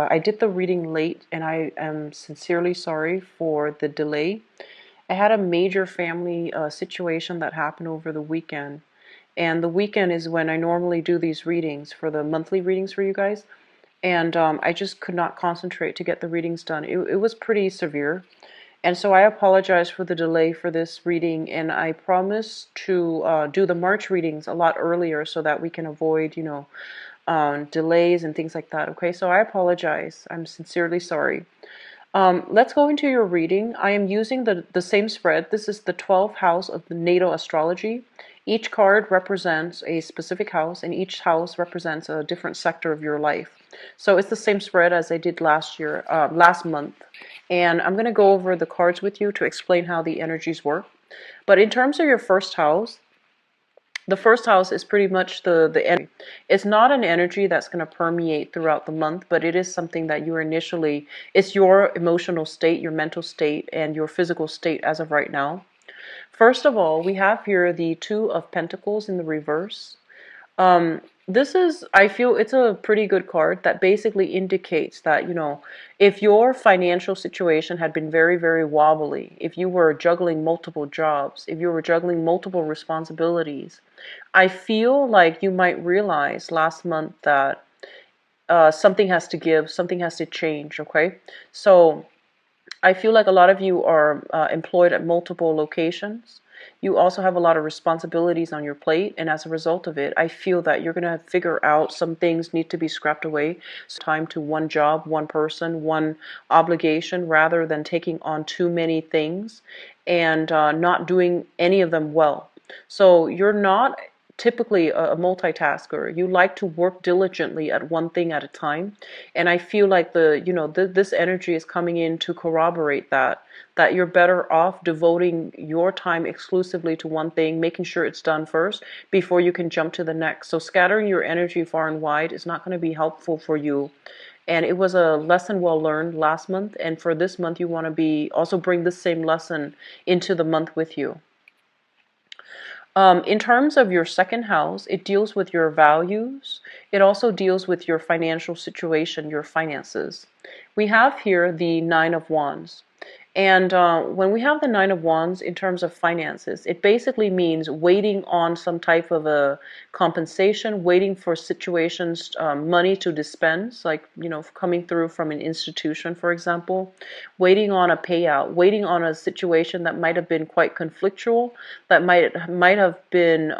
I did the reading late and I am sincerely sorry for the delay. I had a major family situation that happened over the weekend. And the weekend is when I normally do these readings for the monthly readings for you guys. And I just could not concentrate to get the readings done. It was pretty severe. And so I apologize for the delay for this reading. And I promise to do the March readings a lot earlier so that we can avoid, delays and things like that. Okay, so I apologize. I'm sincerely sorry. Let's go into your reading. I am using the same spread. This is the 12th house of the natal astrology. Each card represents a specific house, and each house represents a different sector of your life. So it's the same spread as I did last month. And I'm going to go over the cards with you to explain how the energies work. But in terms of your first house, the first house is pretty much the energy. It's not an energy that's going to permeate throughout the month, but it is something that it's your emotional state, your mental state, and your physical state as of right now. First of all, we have here the Two of Pentacles in the reverse. This is, I feel it's a pretty good card that basically indicates that, if your financial situation had been very, very wobbly, if you were juggling multiple jobs, if you were juggling multiple responsibilities, I feel like you might realize last month that something has to give, something has to change, okay? So I feel like a lot of you are employed at multiple locations. You also have a lot of responsibilities on your plate, and as a result of it, I feel that you're going to figure out some things need to be scrapped away. So time to one job, one person, one obligation, rather than taking on too many things and not doing any of them well. So you're not typically a multitasker. You like to work diligently at one thing at a time, and I feel like this energy is coming in to corroborate that you're better off devoting your time exclusively to one thing, making sure it's done first before you can jump to the next. So scattering your energy far and wide is not going to be helpful for you. And it was a lesson well learned last month, and for this month you want to be also bring the same lesson into the month with you. In terms of your second house, it deals with your values. It also deals with your financial situation, your finances. We have here the Nine of Wands. And when we have the Nine of Wands in terms of finances, it basically means waiting on some type of a compensation, waiting for situations, money to dispense, like, coming through from an institution, for example, waiting on a payout, waiting on a situation that might have been quite conflictual, that might have been,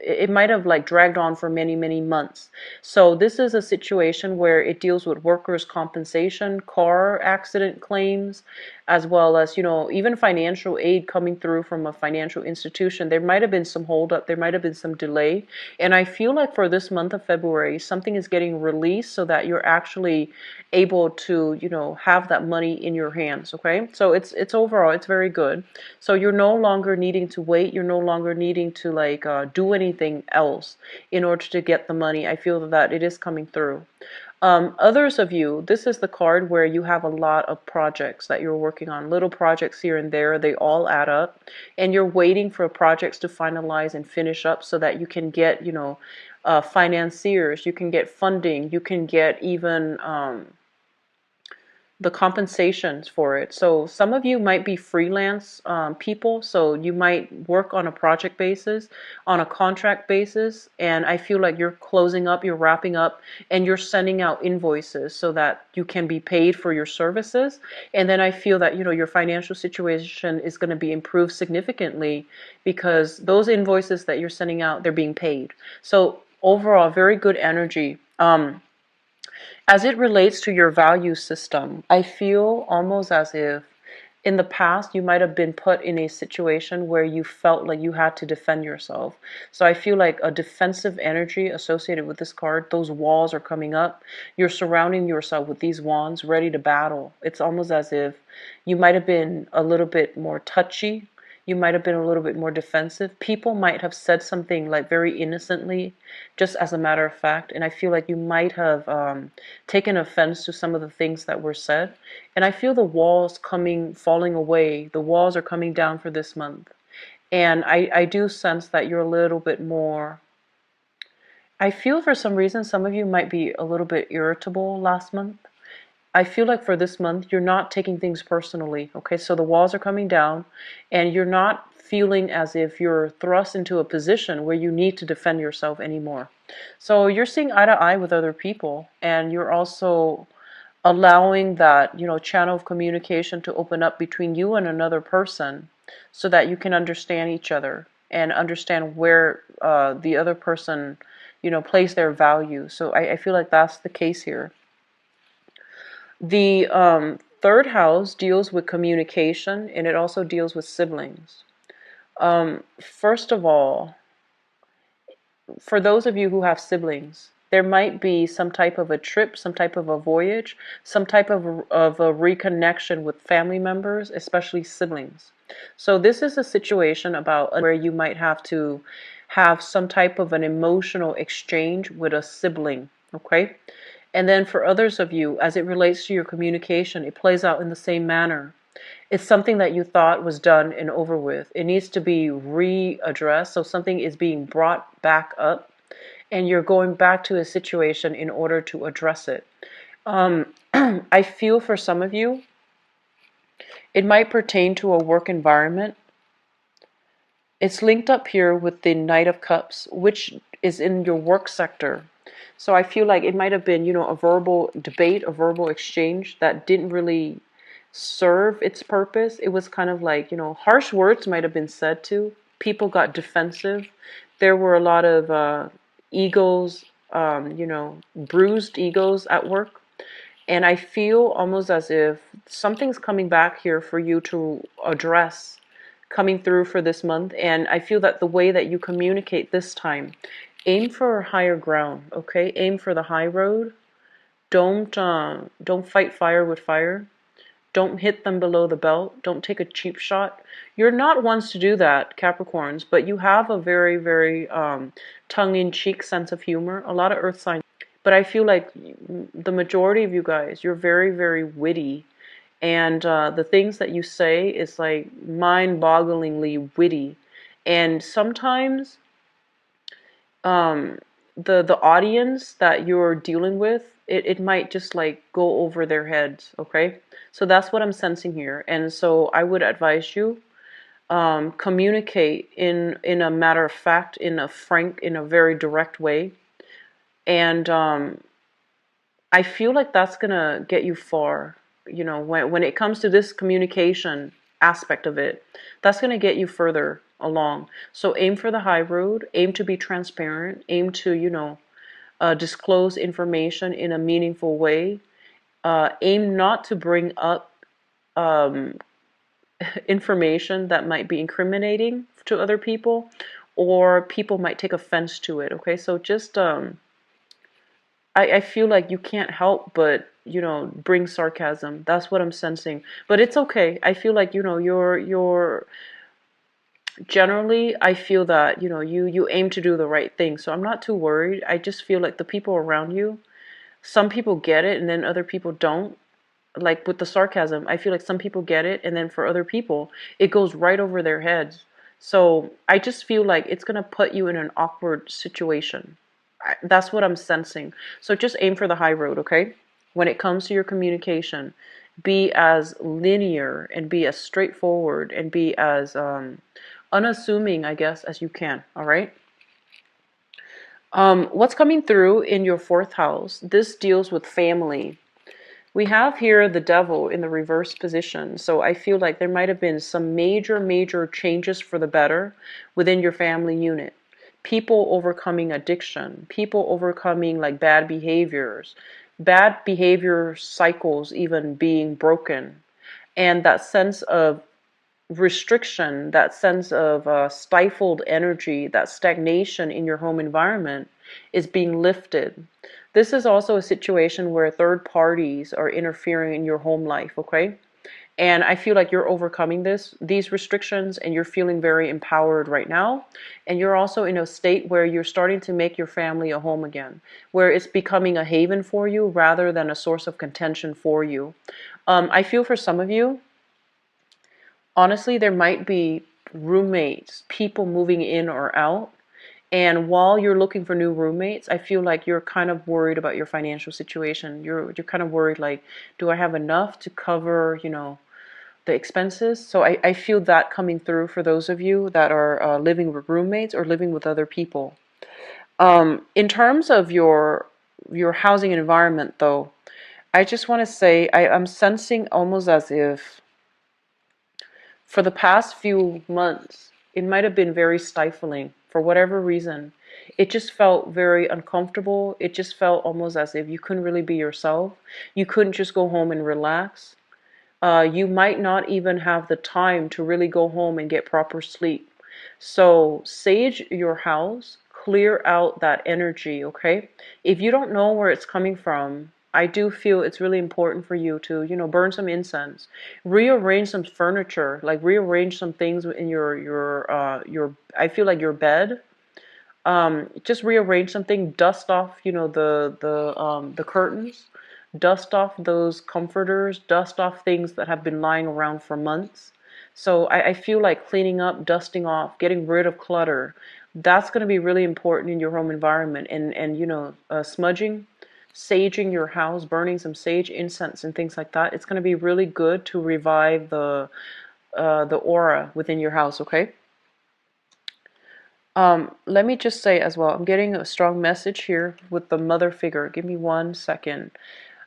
it might have like dragged on for many, many months. So this is a situation where it deals with workers' compensation, car accident claims, as well as, even financial aid coming through from a financial institution. There might have been some holdup, there might have been some delay. And I feel like for this month of February, something is getting released so that you're actually able to, have that money in your hands, okay? So it's overall, it's very good. So you're no longer needing to wait, you're no longer needing to do anything else in order to get the money. I feel that it is coming through. Others of you, this is the card where you have a lot of projects that you're working on, little projects here and there, they all add up, and you're waiting for projects to finalize and finish up so that you can get, financiers, you can get funding, you can get even the compensations for it. So some of you might be freelance people, so you might work on a project basis, on a contract basis, and I feel like you're closing up, you're wrapping up, and you're sending out invoices so that you can be paid for your services. And then I feel that, your financial situation is going to be improved significantly because those invoices that you're sending out, they're being paid. So overall, very good energy. As it relates to your value system, I feel almost as if in the past you might have been put in a situation where you felt like you had to defend yourself. So I feel like a defensive energy associated with this card, those walls are coming up. You're surrounding yourself with these wands ready to battle. It's almost as if you might have been a little bit more touchy. You might have been a little bit more defensive. People might have said something like very innocently, just as a matter of fact, and I feel like you might have taken offense to some of the things that were said. And I feel the walls falling away. The walls are coming down for this month. And I do sense that you're a little bit more, I feel for some reason some of you might be a little bit irritable last month. I feel like for this month, you're not taking things personally. Okay, so the walls are coming down, and you're not feeling as if you're thrust into a position where you need to defend yourself anymore. So you're seeing eye to eye with other people, and you're also allowing that, channel of communication to open up between you and another person so that you can understand each other and understand where the other person, place their value. So I feel like that's the case here. The third house deals with communication, and it also deals with siblings. First of all, for those of you who have siblings, there might be some type of a trip, some type of a voyage, some type of a reconnection with family members, especially siblings. So this is a situation about where you might have to have some type of an emotional exchange with a sibling, okay? And then for others of you, as it relates to your communication, it plays out in the same manner. It's something that you thought was done and over with. It needs to be readdressed. So something is being brought back up, and you're going back to a situation in order to address it. I feel for some of you, it might pertain to a work environment. It's linked up here with the Knight of Cups, which is in your work sector. So I feel like it might have been, a verbal debate, a verbal exchange that didn't really serve its purpose. It was kind of like, harsh words might have been said to. People got defensive. There were a lot of egos, bruised egos at work. And I feel almost as if something's coming back here for you to address coming through for this month. And I feel that the way that you communicate this time, aim for higher ground, okay? Aim for the high road. Don't fight fire with fire. Don't hit them below the belt. Don't take a cheap shot. You're not ones to do that, Capricorns, but you have a very, very tongue-in-cheek sense of humor. A lot of earth signs. But I feel like the majority of you guys, you're very, very witty. And the things that you say is like mind-bogglingly witty. And sometimes the audience that you're dealing with, it might just like go over their heads, okay? So that's what I'm sensing here. And so I would advise you communicate in a matter of fact, in a frank, in a very direct way. And I feel like that's gonna get you far. When it comes to this communication aspect of it, that's gonna get you further along. So aim for the high road, aim to be transparent, aim to, disclose information in a meaningful way. Aim not to bring up um, information that might be incriminating to other people, or people might take offense to it. Okay, so just I feel like you can't help but bring sarcasm. That's what I'm sensing. But it's okay. I feel like you're generally, I feel that you aim to do the right thing. So I'm not too worried. I just feel like the people around you, some people get it and then other people don't. Like with the sarcasm, I feel like some people get it, and then for other people it goes right over their heads. So I just feel like it's gonna put you in an awkward situation. That's what I'm sensing. So just aim for the high road, okay? When it comes to your communication, be as linear and be as straightforward and be as unassuming, I guess, as you can. All right. What's coming through in your fourth house? This deals with family. We have here the devil in the reverse position. So I feel like there might have been some major, major changes for the better within your family unit. People overcoming addiction, people overcoming like bad behavior cycles even being broken. And that sense of restriction, that sense of stifled energy, that stagnation in your home environment is being lifted. This is also a situation where third parties are interfering in your home life, okay? And I feel like you're overcoming these restrictions, and you're feeling very empowered right now. And you're also in a state where you're starting to make your family a home again, where it's becoming a haven for you rather than a source of contention for you. I feel for some of you, honestly, there might be roommates, people moving in or out, And while you're looking for new roommates, I feel like you're kind of worried about your financial situation. You're kind of worried, like, do I have enough to cover, the expenses? So I feel that coming through for those of you that are living with roommates or living with other people. In terms of your housing environment, though, I just want to say I'm sensing almost as if for the past few months, it might have been very stifling for whatever reason. It just felt very uncomfortable. It just felt almost as if you couldn't really be yourself. You couldn't just go home and relax. You might not even have the time to really go home and get proper sleep. So sage your house, clear out that energy, okay? If you don't know where it's coming from, I do feel it's really important for you to, burn some incense, rearrange some furniture, like rearrange some things in your I feel like your bed. Just rearrange something, dust off, the curtains, dust off those comforters, dust off things that have been lying around for months. So I feel like cleaning up, dusting off, getting rid of clutter. That's going to be really important in your home environment. And smudging, saging your house, burning some sage incense and things like that. It's going to be really good to revive the aura within your house. Okay. Let me just say as well, I'm getting a strong message here with the mother figure. Give me 1 second.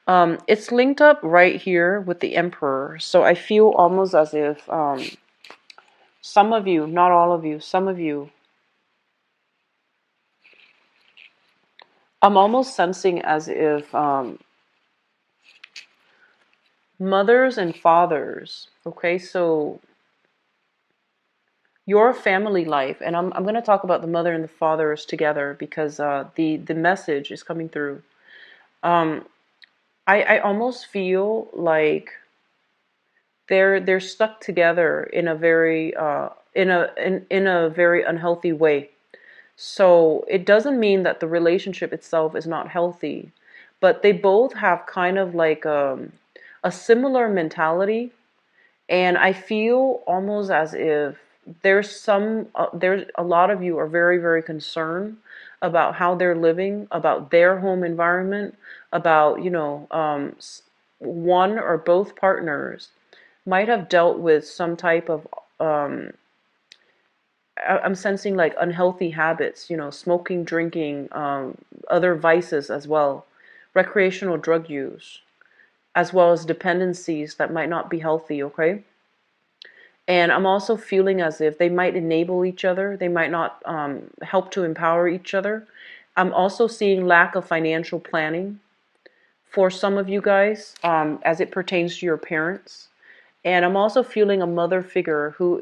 It's linked up right here with the emperor. So I feel almost as if some of you, not all of you, some of you, I'm almost sensing as if mothers and fathers, okay, so your family life, and I'm going to talk about the mother and the fathers together because the message is coming through. Um, I almost feel like they're stuck together in a very in a very unhealthy way. So it doesn't mean that the relationship itself is not healthy, but they both have kind of like a similar mentality, and I feel almost as if there's a lot of you are very, very concerned about how they're living, about their home environment, about, one or both partners might have dealt with some type of um, I'm sensing like unhealthy habits, smoking, drinking, other vices as well, recreational drug use, as well as dependencies that might not be healthy, okay? And I'm also feeling as if they might enable each other. They might not help to empower each other. I'm also seeing lack of financial planning for some of you guys as it pertains to your parents. And I'm also feeling a mother figure who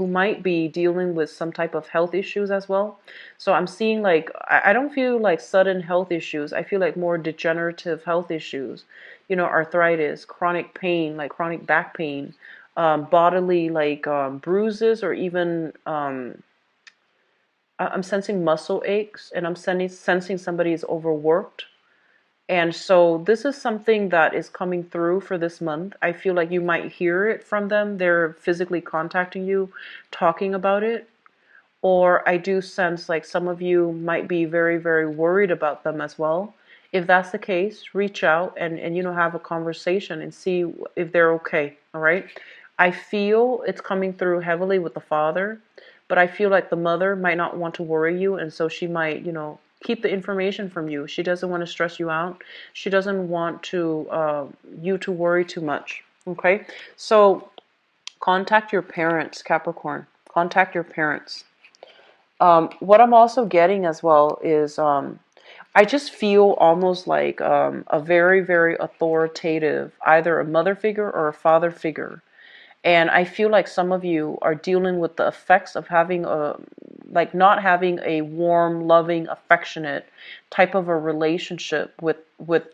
might be dealing with some type of health issues as well. So I'm seeing like I don't feel like sudden health issues. I feel like more degenerative health issues. Arthritis, chronic pain, like chronic back pain, bodily like bruises, or even I'm sensing muscle aches, and I'm sensing somebody is overworked. And so this is something that is coming through for this month. I feel like you might hear it from them. They're physically contacting you, talking about it. Or I do sense like some of you might be very, very worried about them as well. If that's the case, reach out and have a conversation and see if they're okay. All right. I feel it's coming through heavily with the father, but I feel like the mother might not want to worry you, and so she might, keep the information from you. She doesn't want to stress you out. She doesn't want to you to worry too much. Okay, so contact your parents, Capricorn. Contact your parents. What I'm also getting as well is I just feel almost like a very, very authoritative, either a mother figure or a father figure. And I feel like some of you are dealing with the effects of having like not having a warm, loving, affectionate type of a relationship with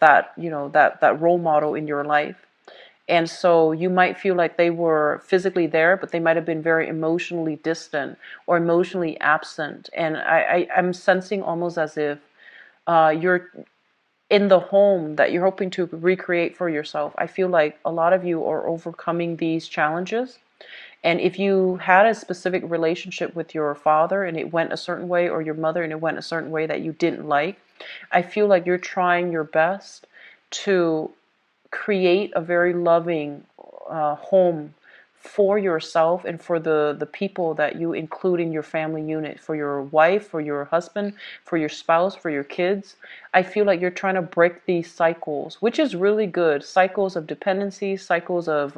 that, that role model in your life. And so you might feel like they were physically there, but they might have been very emotionally distant or emotionally absent. And I'm sensing almost as if you're in the home that you're hoping to recreate for yourself. I feel like a lot of you are overcoming these challenges, And if you had a specific relationship with your father and it went a certain way, or your mother and it went a certain way that you didn't like, I feel like you're trying your best to create a very loving home for yourself and for the people that you include in your family unit, for your wife, for your husband, for your spouse, for your kids. I feel like you're trying to break these cycles, which is really good. Cycles of dependency, cycles of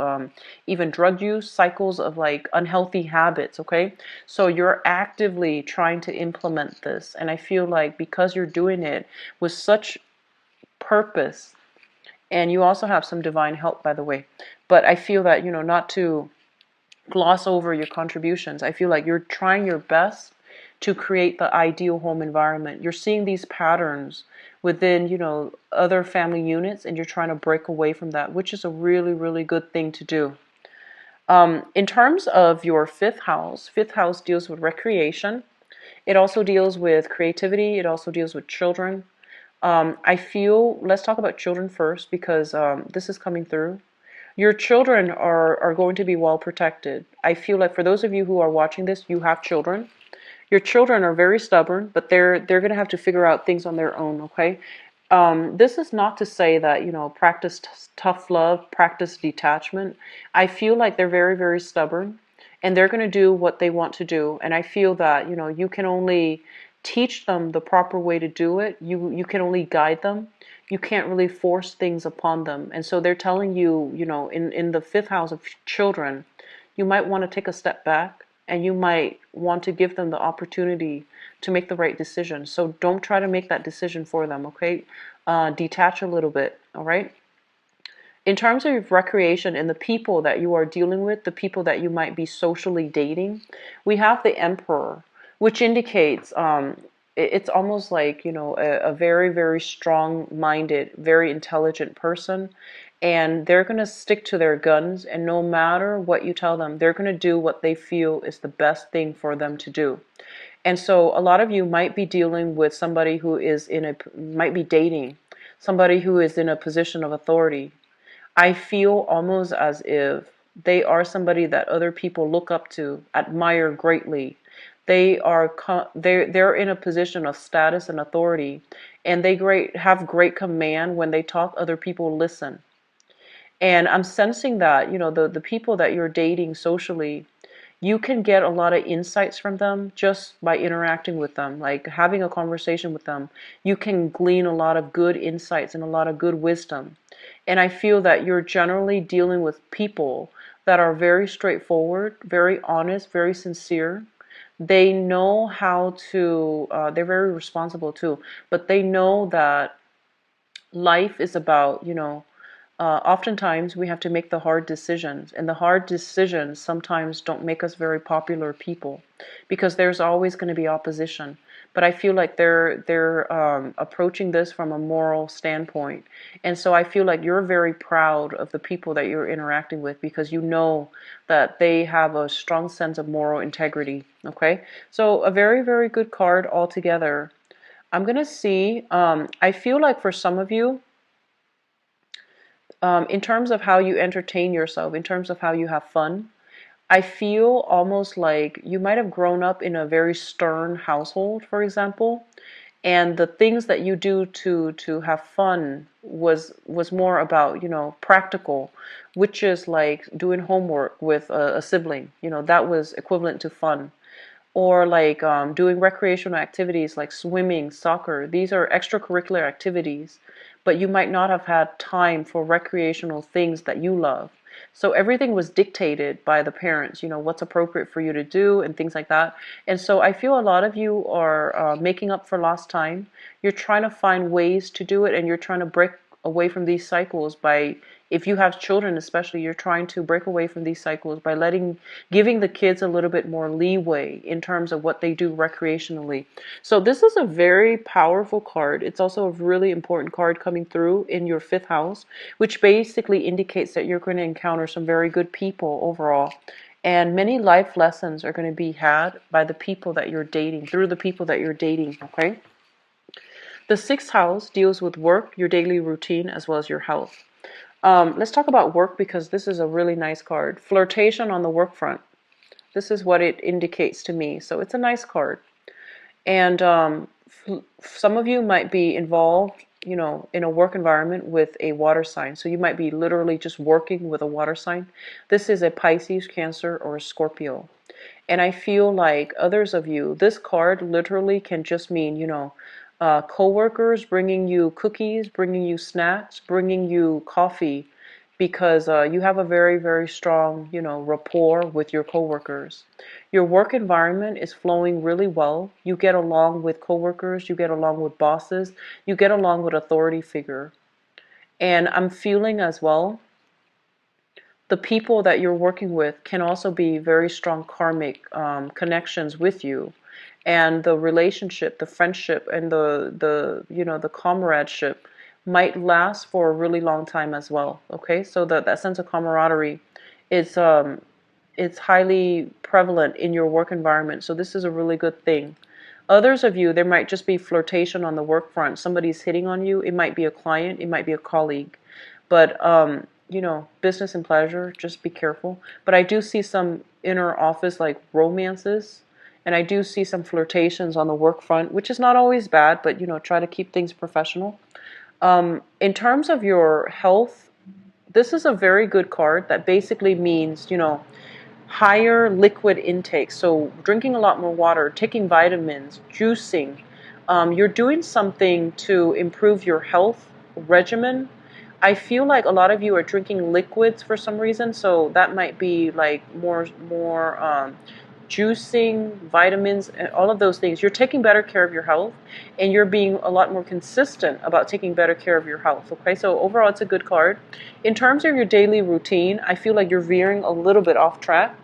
even drug use, cycles of like unhealthy habits, okay? So you're actively trying to implement this. And I feel like because you're doing it with such purpose, and you also have some divine help, by the way. But I feel that, not to gloss over your contributions. I feel like you're trying your best to create the ideal home environment. You're seeing these patterns within, other family units, and you're trying to break away from that, which is a really, really good thing to do. In terms of your fifth house deals with recreation. It also deals with creativity. It also deals with children. I feel, let's talk about children first, because this is coming through. Your children are going to be well protected. I feel like for those of you who are watching this, you have children. Your children are very stubborn, but they're going to have to figure out things on their own, okay? This is not to say that, practice tough love, practice detachment. I feel like they're very, very stubborn, and they're going to do what they want to do. And I feel that, you can only teach them the proper way to do it. You can only guide them. You can't really force things upon them. And so they're telling you, in the fifth house of children, you might want to take a step back, and you might want to give them the opportunity to make the right decision. So don't try to make that decision for them, okay? Detach a little bit, all right? In terms of recreation and the people that you are dealing with, the people that you might be socially dating, we have the Emperor, which indicates it's almost like, a very, very strong-minded, very intelligent person. And they're going to stick to their guns, and no matter what you tell them, they're going to do what they feel is the best thing for them to do. And so a lot of you might be dealing with somebody who is might be dating somebody who is in a position of authority. I feel almost as if they are somebody that other people look up to, admire greatly. They're in a position of status and authority, and they have great command. When they talk, other people listen. And I'm sensing that, the people that you're dating socially, you can get a lot of insights from them just by interacting with them, like having a conversation with them. You can glean a lot of good insights and a lot of good wisdom. And I feel that you're generally dealing with people that are very straightforward, very honest, very sincere. They know how to, they're very responsible too, but they know that life is about, oftentimes we have to make the hard decisions, and the hard decisions sometimes don't make us very popular people, because there's always going to be opposition. But I feel like they're approaching this from a moral standpoint, and so I feel like you're very proud of the people that you're interacting with, because you know that they have a strong sense of moral integrity. Okay, so a very, very good card altogether. I'm gonna see. I feel like for some of you, in terms of how you entertain yourself, in terms of how you have fun, I feel almost like you might have grown up in a very stern household, for example, and the things that you do to have fun was more about, practical, which is like doing homework with a sibling. That was equivalent to fun. Or like doing recreational activities like swimming, soccer. These are extracurricular activities, but you might not have had time for recreational things that you love. So everything was dictated by the parents, what's appropriate for you to do and things like that. And so I feel a lot of you are making up for lost time. You're trying to find ways to do it, and you're trying to break away from these cycles by, if you have children especially, you're trying to break away from these cycles by giving the kids a little bit more leeway in terms of what they do recreationally. So this is a very powerful card. It's also a really important card coming through in your fifth house, which basically indicates that you're going to encounter some very good people overall. And many life lessons are going to be had by the people that you're dating, through the people that you're dating, okay? The sixth house deals with work, your daily routine, as well as your health. Let's talk about work, because this is a really nice card. Flirtation on the work front. This is what it indicates to me. So it's a nice card. And some of you might be involved, you know, in a work environment with a water sign. So you might be literally just working with a water sign. This is a Pisces, Cancer, or a Scorpio. And I feel like others of you, this card literally can just mean, you know, co-workers bringing you cookies, bringing you snacks, bringing you coffee, because you have a very, very strong, you know, rapport with your coworkers. Your work environment is flowing really well. You get along with coworkers, you get along with bosses, you get along with authority figure. And I'm feeling as well, the people that you're working with can also be very strong karmic connections with you, and the relationship, the friendship, and the you know, the comradeship might last for a really long time as well. Okay, so that sense of camaraderie is it's highly prevalent in your work environment. So this is a really good thing. Others of you, there might just be flirtation on the work front. Somebody's hitting on you. It might be a client, it might be a colleague. But you know, business and pleasure, just be careful. But I do see some inner office like romances, and I do see some flirtations on the work front, which is not always bad, but you know, try to keep things professional. In terms of your health, this is a very good card that basically means, you know, higher liquid intake. So drinking a lot more water, taking vitamins, juicing. You're doing something to improve your health regimen. I feel like a lot of you are drinking liquids for some reason, so that might be like more juicing, vitamins, and all of those things. You're taking better care of your health, and you're being a lot more consistent about taking better care of your health. Okay, so overall, it's a good card. In terms of your daily routine, I feel like you're veering a little bit off track.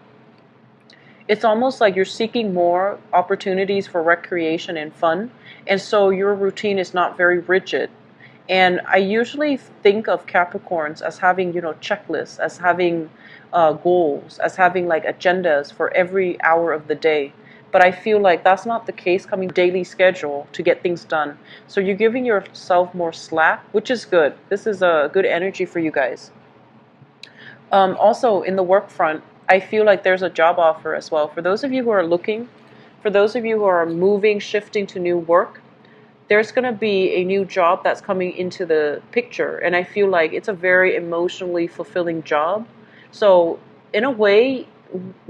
It's almost like you're seeking more opportunities for recreation and fun, and so your routine is not very rigid. And I usually think of Capricorns as having, you know, checklists, as having goals, as having like agendas for every hour of the day. But I feel like that's not the case coming daily schedule to get things done. So you're giving yourself more slack, which is good. This is a good energy for you guys. Also, in the work front, I feel like there's a job offer as well. For those of you who are looking, for those of you who are moving, shifting to new work, there's going to be a new job that's coming into the picture. And I feel like it's a very emotionally fulfilling job. So in a way,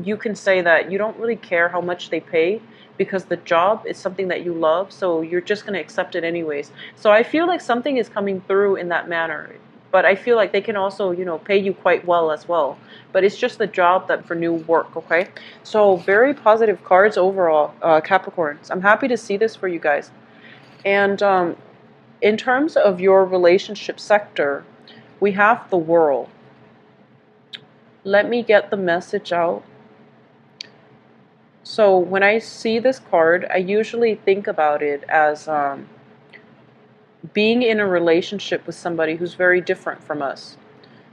you can say that you don't really care how much they pay, because the job is something that you love. So you're just going to accept it anyways. So I feel like something is coming through in that manner. But I feel like they can also, you know, pay you quite well as well. But it's just the job that for new work, okay? So very positive cards overall, Capricorns. I'm happy to see this for you guys. And in terms of your relationship sector, we have the World. Let me get the message out. So when I see this card, I usually think about it as being in a relationship with somebody who's very different from us.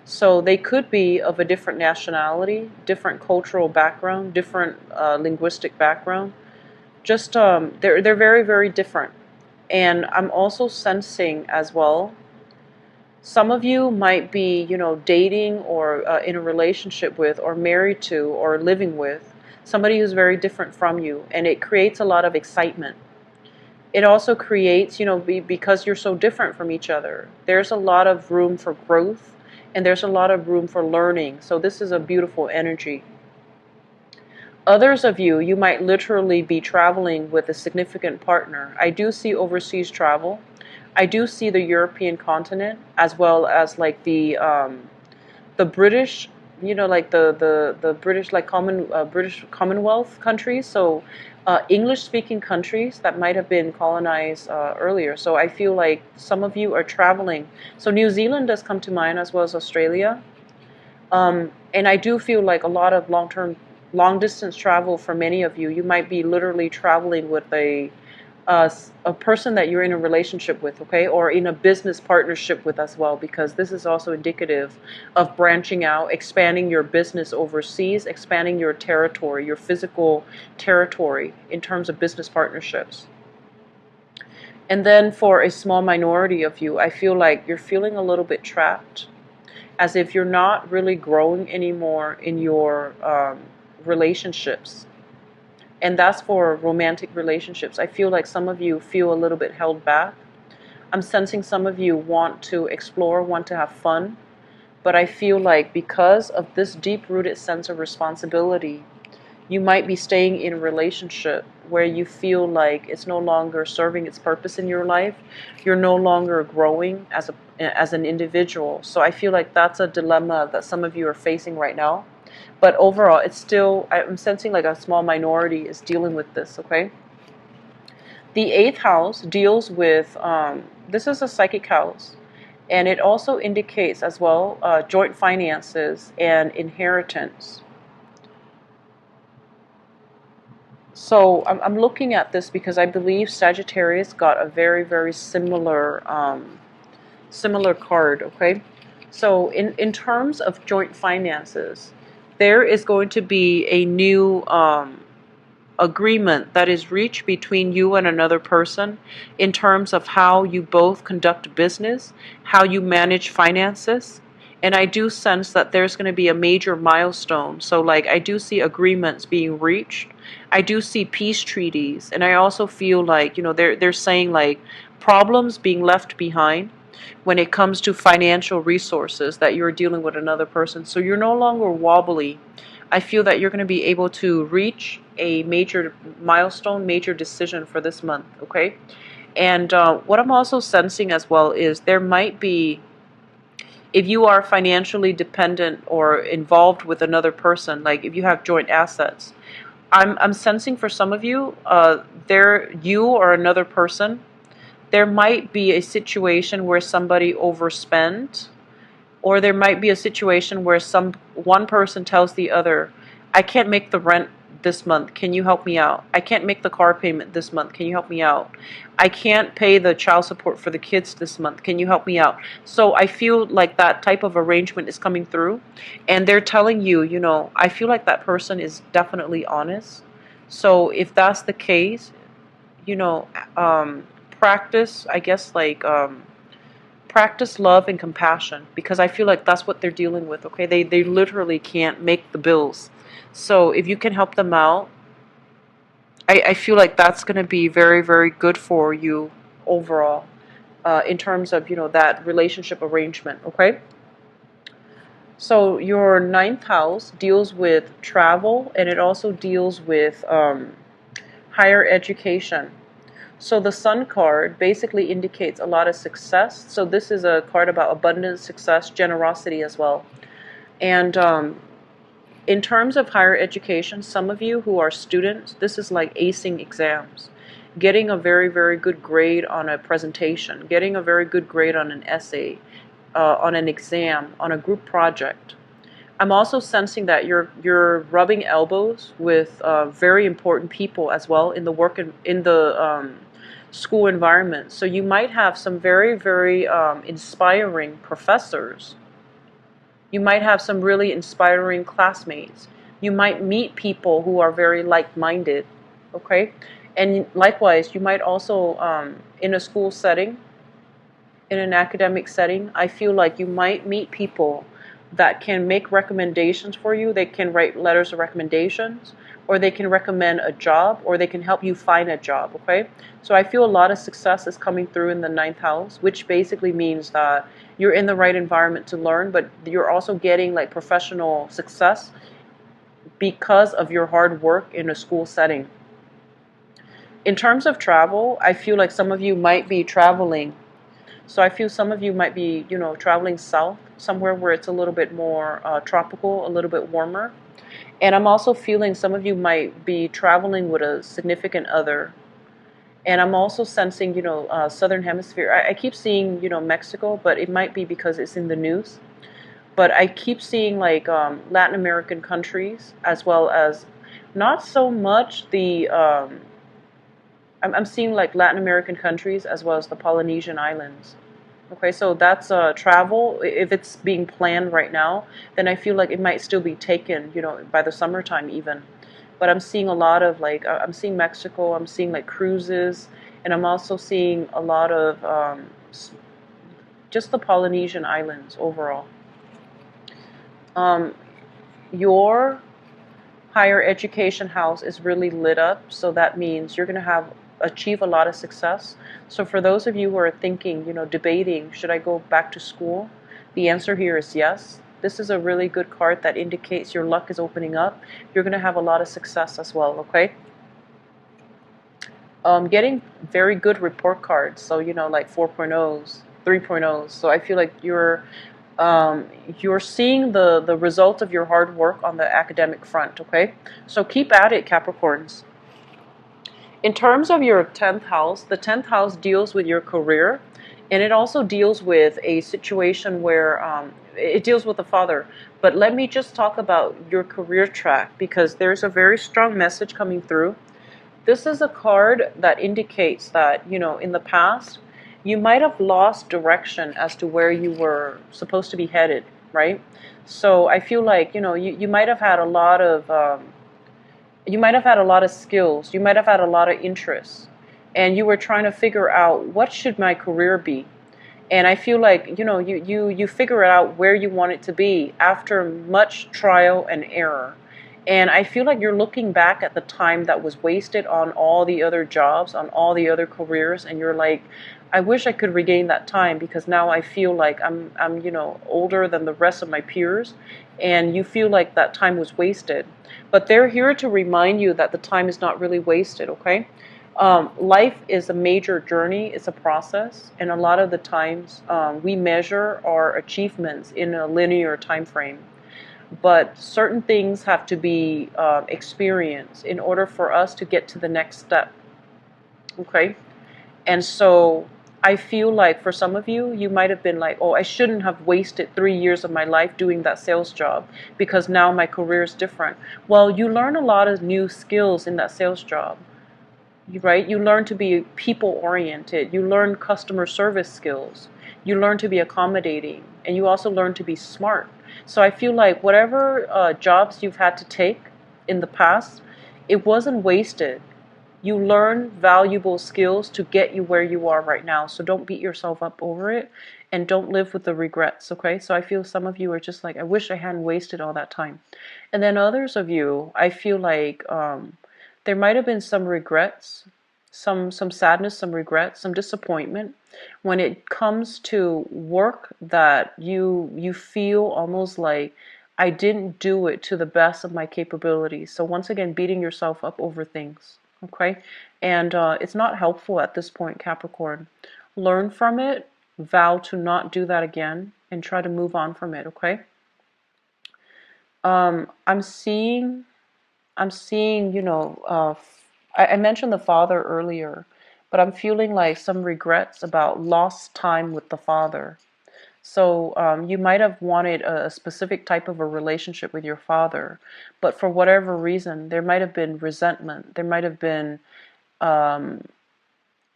So they could be of a different nationality, different cultural background, different linguistic background. Just they're very, very different. And I'm also sensing as well, some of you might be, you know, dating or in a relationship with, or married to, or living with somebody who's very different from you, and it creates a lot of excitement. It also creates, you know, because you're so different from each other, there's a lot of room for growth, and there's a lot of room for learning. So this is a beautiful energy. Others of you, you might literally be traveling with a significant partner. I do see overseas travel. I do see the European continent, as well as like the British, you know, like the British, like British Commonwealth countries. So English-speaking countries that might have been colonized earlier. So I feel like some of you are traveling. So New Zealand does come to mind, as well as Australia. And I do feel like a lot of long distance travel for many of you. You might be literally traveling with a person that you're in a relationship with, okay, or in a business partnership with as well, because this is also indicative of branching out, expanding your business overseas, expanding your territory, your physical territory in terms of business partnerships. And then for a small minority of you, I feel like you're feeling a little bit trapped, as if you're not really growing anymore in your relationships. And that's for romantic relationships. I feel like some of you feel a little bit held back. I'm sensing some of you want to explore, want to have fun, but I feel like because of this deep-rooted sense of responsibility, you might be staying in a relationship where you feel like it's no longer serving its purpose in your life. You're no longer growing as an individual. So I feel like that's a dilemma that some of you are facing right now. But overall, it's still, I'm sensing like a small minority is dealing with this, okay? The eighth house deals with, this is a psychic house, and it also indicates as well joint finances and inheritance. So I'm looking at this because I believe Sagittarius got a very, very similar card, okay? So in terms of joint finances, there is going to be a new agreement that is reached between you and another person in terms of how you both conduct business, how you manage finances. And I do sense that there's going to be a major milestone. So, like, I do see agreements being reached. I do see peace treaties. And I also feel like, they're saying, like, problems being left behind when it comes to financial resources that you're dealing with another person. So you're no longer wobbly. I feel that you're going to be able to reach a major milestone, major decision for this month, okay? And what I'm also sensing as well is there might be, if you are financially dependent or involved with another person, like if you have joint assets, I'm sensing for some of you, you or another person, there might be a situation where somebody overspent, or there might be a situation where one person tells the other, I can't make the rent this month, can you help me out? I can't make the car payment this month, can you help me out? I can't pay the child support for the kids this month, can you help me out? So I feel like that type of arrangement is coming through, and they're telling you, I feel like that person is definitely honest. So if that's the case, practice, I guess, like, practice love and compassion, because I feel like that's what they're dealing with, okay? They literally can't make the bills. So if you can help them out, I feel like that's going to be very, very good for you overall, in terms of, that relationship arrangement, okay? So your ninth house deals with travel, and it also deals with higher education. So the Sun card basically indicates a lot of success. So this is a card about abundance, success, generosity as well. And in terms of higher education, some of you who are students, this is like acing exams. Getting a very, very good grade on a presentation, getting a very good grade on an essay, on an exam, on a group project. I'm also sensing that you're rubbing elbows with very important people as well in the in the school environment. So you might have some very, very inspiring professors. You might have some really inspiring classmates. You might meet people who are very like-minded, okay? And likewise, you might also, in a school setting, in an academic setting, I feel like you might meet people that can make recommendations for you. They can write letters of recommendations, or they can recommend a job, or they can help you find a job, okay? So I feel a lot of success is coming through in the ninth house, which basically means that you're in the right environment to learn, but you're also getting like professional success because of your hard work in a school setting. In terms of travel, I feel like some of you might be traveling. So I feel some of you might be, traveling south, somewhere where it's a little bit more tropical, a little bit warmer. And I'm also feeling some of you might be traveling with a significant other. And I'm also sensing, Southern Hemisphere. I keep seeing, Mexico, but it might be because it's in the news. But I keep seeing like Latin American countries, as well as not so much the, I'm seeing like Latin American countries as well as the Polynesian islands. Okay, so that's travel. If it's being planned right now, then I feel like it might still be taken, by the summertime even. But I'm seeing a lot of like, I'm seeing Mexico, I'm seeing like cruises, and I'm also seeing a lot of just the Polynesian islands overall. Your higher education house is really lit up, so that means you're going to have achieve a lot of success. So for those of you who are thinking, debating, should I go back to school? The answer here is yes. This is a really good card that indicates your luck is opening up. You're going to have a lot of success as well, okay? Getting very good report cards, so like 4.0s, 3.0s. So I feel like you're seeing the result of your hard work on the academic front, okay? So keep at it, Capricorns. In terms of your 10th house, the 10th house deals with your career, and it also deals with a situation where it deals with the father. But let me just talk about your career track, because there's a very strong message coming through. This is a card that indicates that, in the past, you might have lost direction as to where you were supposed to be headed, right? So I feel like, you might have had a lot of skills, you might have had a lot of interests, and you were trying to figure out, what should my career be? And I feel like, you figure out where you want it to be after much trial and error. And I feel like you're looking back at the time that was wasted on all the other jobs, on all the other careers, and you're like, I wish I could regain that time, because now I feel like I'm older than the rest of my peers, and you feel like that time was wasted. But they're here to remind you that the time is not really wasted, okay? Life is a major journey, it's a process, and a lot of the times we measure our achievements in a linear time frame. But certain things have to be experienced in order for us to get to the next step, okay? And so I feel like for some of you, you might have been like, oh, I shouldn't have wasted 3 years of my life doing that sales job, because now my career is different. Well, you learn a lot of new skills in that sales job, right? You learn to be people oriented. You learn customer service skills. You learn to be accommodating, and you also learn to be smart. So I feel like whatever jobs you've had to take in the past, it wasn't wasted. You learn valuable skills to get you where you are right now. So don't beat yourself up over it, and don't live with the regrets, okay? So I feel some of you are just like, I wish I hadn't wasted all that time. And then others of you, I feel like there might have been some regrets, some sadness, some regret, some disappointment when it comes to work that you feel almost like, I didn't do it to the best of my capabilities. So once again, beating yourself up over things, okay? And it's not helpful at this point, Capricorn. Learn from it, vow to not do that again, and try to move on from it, okay? I'm seeing, I mentioned the father earlier, but I'm feeling like some regrets about lost time with the father. So you might have wanted a specific type of a relationship with your father, but for whatever reason, there might have been resentment. There might have been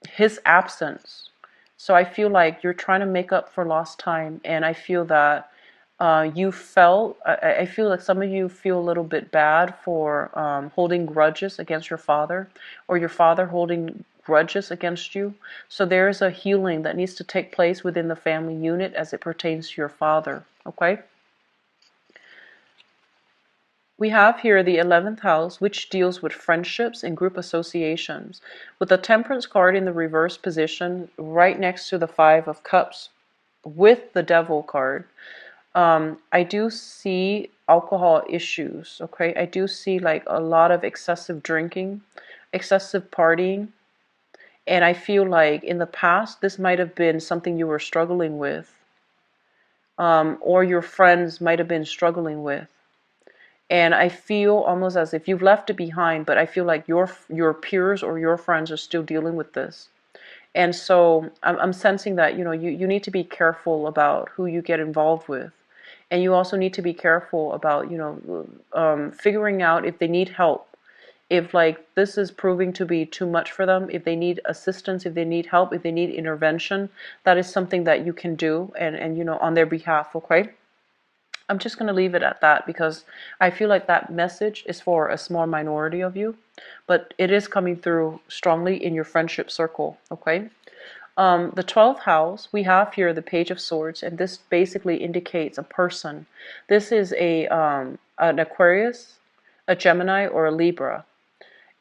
his absence. So I feel like you're trying to make up for lost time, and I feel that I feel like some of you feel a little bit bad for holding grudges against your father, or your father holding grudges against you. So there is a healing that needs to take place within the family unit as it pertains to your father, okay? We have here the 11th house, which deals with friendships and group associations, with the Temperance card in the reverse position right next to the Five of Cups with the Devil card. I do see alcohol issues, okay? I do see like a lot of excessive drinking, excessive partying, and I feel like in the past this might have been something you were struggling with, or your friends might have been struggling with. And I feel almost as if you've left it behind, but I feel like your peers or your friends are still dealing with this. And so I'm sensing that, you need to be careful about who you get involved with. And you also need to be careful about, figuring out if they need help. If like this is proving to be too much for them, if they need assistance, if they need help, if they need intervention, that is something that you can do and on their behalf, okay? I'm just going to leave it at that, because I feel like that message is for a small minority of you, but it is coming through strongly in your friendship circle, okay? The 12th house, we have here the Page of Swords, and this basically indicates a person. This is an Aquarius, a Gemini, or a Libra.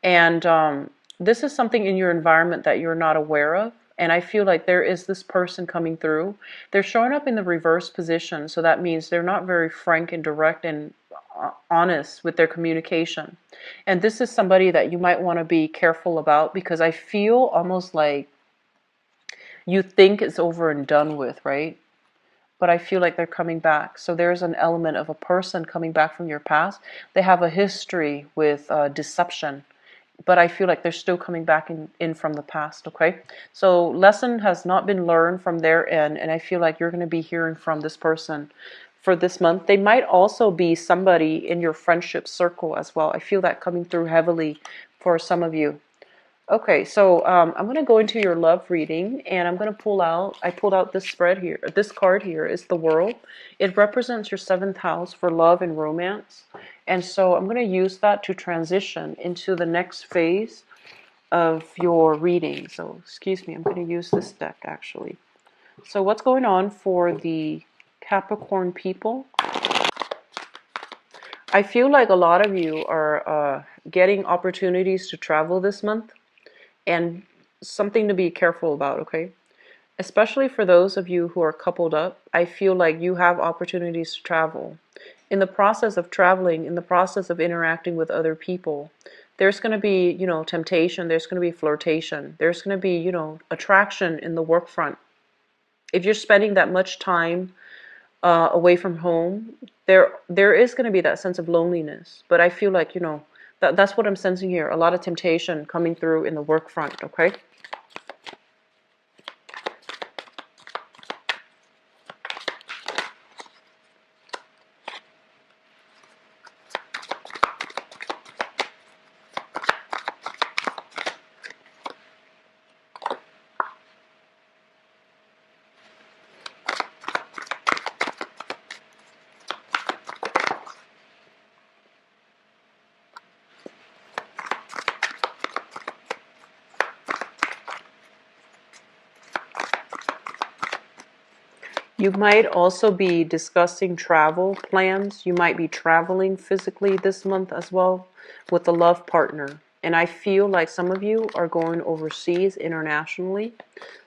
And this is something in your environment that you're not aware of. And I feel like there is this person coming through. They're showing up in the reverse position. So that means they're not very frank and direct and honest with their communication. And this is somebody that you might want to be careful about, because I feel almost like you think it's over and done with, right? But I feel like they're coming back. So there's an element of a person coming back from your past. They have a history with deception, but I feel like they're still coming back in from the past, okay? So lesson has not been learned from their end, and I feel like you're going to be hearing from this person for this month. They might also be somebody in your friendship circle as well. I feel that coming through heavily for some of you. Okay, so I'm going to go into your love reading, and I'm going to pull out, I pulled out this spread here. This card here is the World. It represents your 7th house for love and romance. And so I'm going to use that to transition into the next phase of your reading. So, excuse me, I'm going to use this deck actually. So what's going on for the Capricorn people? I feel like a lot of you are getting opportunities to travel this month. And something to be careful about, okay? Especially for those of you who are coupled up, I feel like you have opportunities to travel. In the process of traveling, in the process of interacting with other people, there's going to be, temptation, there's going to be flirtation, there's going to be, attraction in the work front. If you're spending that much time away from home, there is going to be that sense of loneliness. But I feel like, that's what I'm sensing here. A lot of temptation coming through in the work front, okay? You might also be discussing travel plans. You might be traveling physically this month as well with a love partner. And I feel like some of you are going overseas internationally.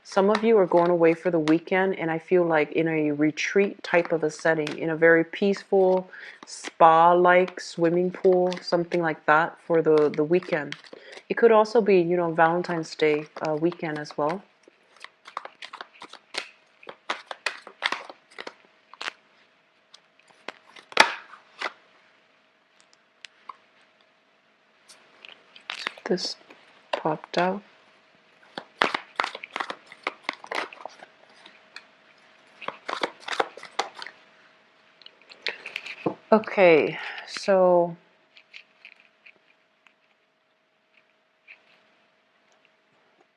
Some of you are going away for the weekend, and I feel like in a retreat type of a setting, in a very peaceful spa-like swimming pool, something like that for the weekend. It could also be, Valentine's Day weekend as well. This popped out. Okay, so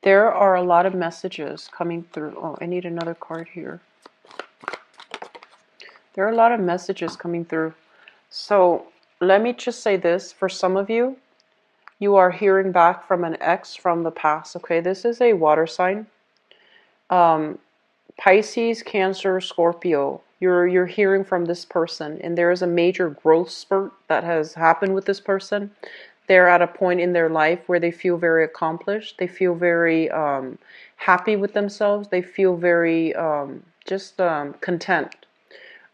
there are a lot of messages coming through. Oh, I need another card here. There are a lot of messages coming through. So let me just say this. For some of you, you are hearing back from an ex from the past. Okay, this is a water sign. Pisces, Cancer, Scorpio. You're hearing from this person, and there is a major growth spurt that has happened with this person. They're at a point in their life where they feel very accomplished. They feel very happy with themselves. They feel very content.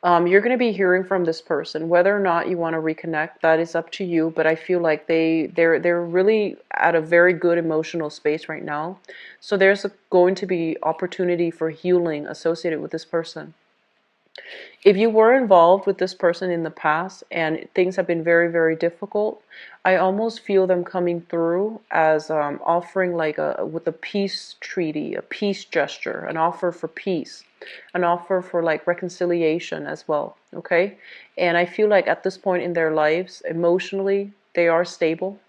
You're going to be hearing from this person. Whether or not you want to reconnect, that is up to you. But I feel like they're really at a very good emotional space right now. So there's going to be opportunity for healing associated with this person. If you were involved with this person in the past and things have been very, very difficult, I almost feel them coming through as offering with a peace treaty, a peace gesture, an offer for peace, an offer for like reconciliation as well, okay? And I feel like at this point in their lives, emotionally, they are stable.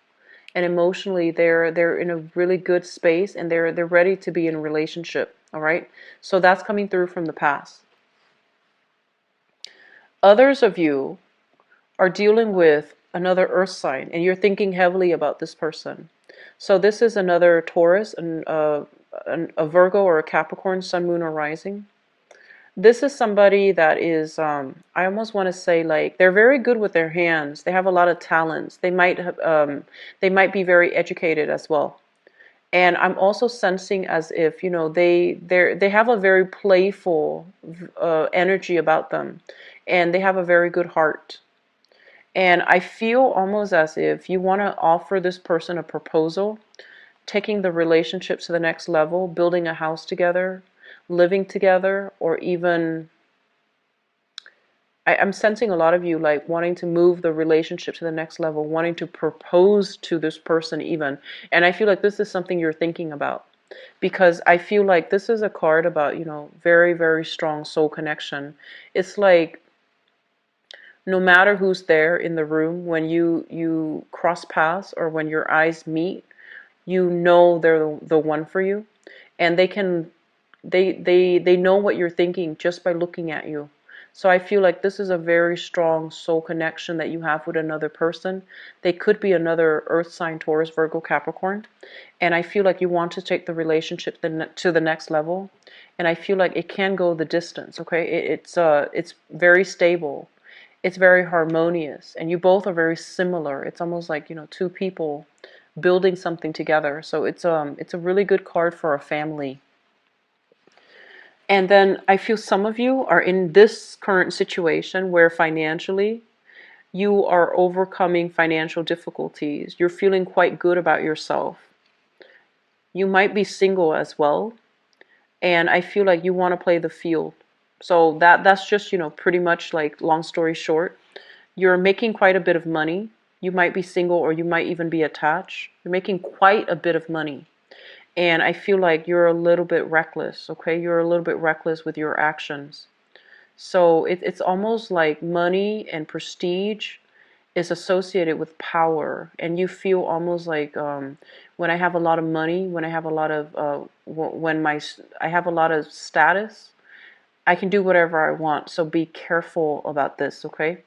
And emotionally, they're in a really good space, and they're ready to be in a relationship, all right? So that's coming through from the past. Others of you are dealing with another earth sign, and you're thinking heavily about this person. So this is another Taurus, a Virgo or a Capricorn, sun, moon, or rising. This is somebody that is, I almost want to say, like, they're very good with their hands. They have a lot of talents. They might be very educated as well. And I'm also sensing as if, they have a very playful energy about them, and they have a very good heart. And I feel almost as if you want to offer this person a proposal, taking the relationship to the next level, building a house together, living together, or even I'm sensing a lot of you like wanting to move the relationship to the next level, wanting to propose to this person even. And I feel like this is something you're thinking about, because I feel like this is a card about, very, very strong soul connection. It's like no matter who's there in the room, when you cross paths or when your eyes meet, they're the one for you, and they know what you're thinking just by looking at you. So I feel like this is a very strong soul connection that you have with another person. They could be another earth sign, Taurus, Virgo, Capricorn. And I feel like you want to take the relationship to the next level. And I feel like it can go the distance, okay? It's very stable. It's very harmonious. And you both are very similar. It's almost like, two people building something together. So it's a really good card for a family. And then I feel some of you are in this current situation where financially you are overcoming financial difficulties. You're feeling quite good about yourself. You might be single as well. And I feel like you want to play the field. So that's just, pretty much like long story short. You're making quite a bit of money. You might be single or you might even be attached. You're making quite a bit of money. And I feel like you're a little bit reckless, okay? You're a little bit reckless with your actions. So it's almost like money and prestige is associated with power. And you feel almost like when I have a lot of money, when I have a lot of, I have a lot of status, I can do whatever I want. So be careful about this, okay?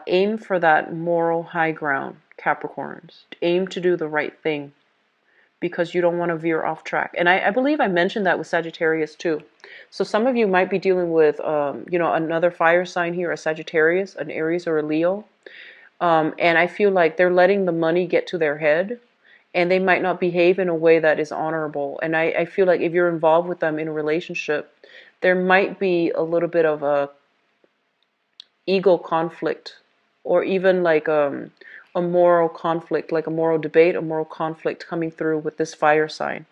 Aim for that moral high ground, Capricorns. Aim to do the right thing, because you don't want to veer off track. And I believe I mentioned that with Sagittarius too. So some of you might be dealing with, another fire sign here, a Sagittarius, an Aries, or a Leo. And I feel like they're letting the money get to their head, and they might not behave in a way that is honorable. And I feel like if you're involved with them in a relationship, there might be a little bit of a ego conflict, or even like a moral conflict, like a moral debate, a moral conflict coming through with this fire sign.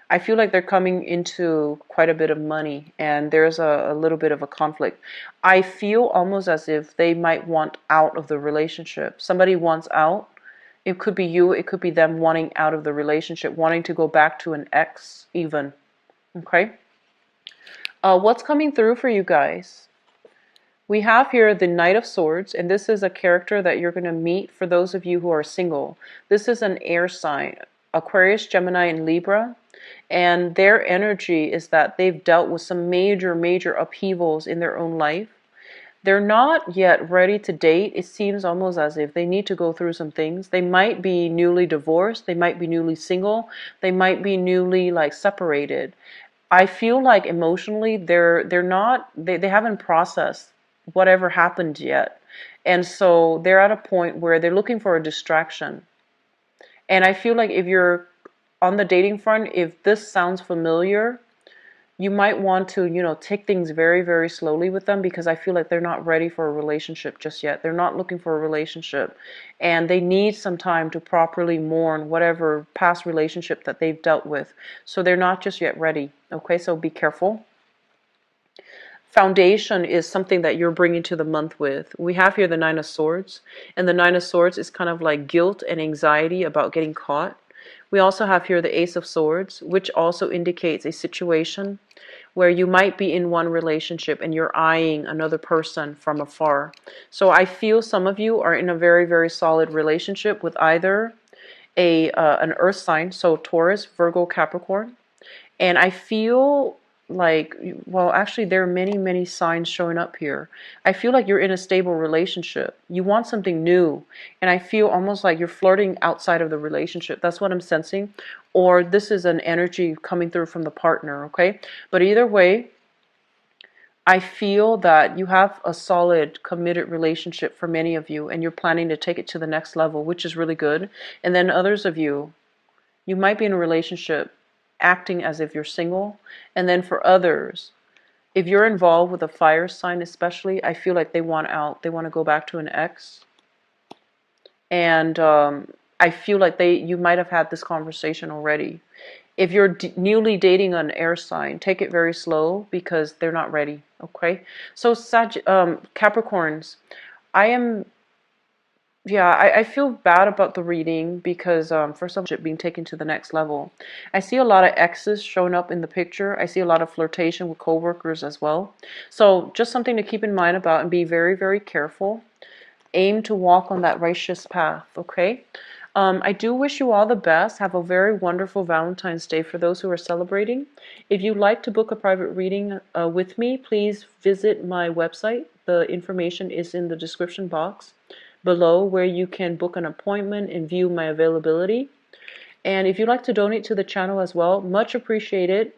I feel like they're coming into quite a bit of money, and there's a little bit of a conflict. I feel almost as if they might want out of the relationship. Somebody wants out. It could be you, it could be them wanting out of the relationship, wanting to go back to an ex even. Okay? What's coming through for you guys? We have here the Knight of Swords, and this is a character that you're going to meet for those of you who are single. This is an air sign, Aquarius, Gemini, and Libra. And their energy is that they've dealt with some major, major upheavals in their own life. They're not yet ready to date. It seems almost as if they need to go through some things. They might be newly divorced. They might be newly single. They might be newly separated. I feel like emotionally they haven't processed whatever happened yet. And so they're at a point where they're looking for a distraction. And I feel like if you're on the dating front, if this sounds familiar, you might want to, take things very, very slowly with them, because I feel like they're not ready for a relationship just yet. They're not looking for a relationship, and they need some time to properly mourn whatever past relationship that they've dealt with. So they're not just yet ready. Okay, so be careful. Foundation is something that you're bringing to the month with. We have here the Nine of Swords, and the Nine of Swords is kind of like guilt and anxiety about getting caught. We also have here the Ace of Swords, which also indicates a situation where you might be in one relationship and you're eyeing another person from afar. So I feel some of you are in a very, very solid relationship with either an earth sign, so Taurus, Virgo, Capricorn. And I feel like, well, actually, there are many, many signs showing up here. I feel like you're in a stable relationship. You want something new. And I feel almost like you're flirting outside of the relationship. That's what I'm sensing. Or this is an energy coming through from the partner, okay? But either way, I feel that you have a solid, committed relationship for many of you, and you're planning to take it to the next level, which is really good. And then others of you, you might be in a relationship acting as if you're single. And then for others, if you're involved with a fire sign especially, I feel like they want out. They want to go back to an ex. And I feel like you might have had this conversation already. If you're newly dating an air sign, take it very slow because they're not ready, okay? So Capricorns, I am, yeah, I feel bad about the reading because first of all, being taken to the next level. I see a lot of exes showing up in the picture. I see a lot of flirtation with coworkers as well. So just something to keep in mind about and be very, very careful. Aim to walk on that righteous path, okay? I do wish you all the best. Have a very wonderful Valentine's Day for those who are celebrating. If you'd like to book a private reading with me, please visit my website. The information is in the description box below where you can book an appointment and view my availability. And if you'd like to donate to the channel as well, much appreciated.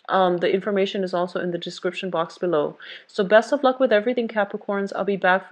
The information is also in the description box below. So best of luck with everything, Capricorns. I'll be back for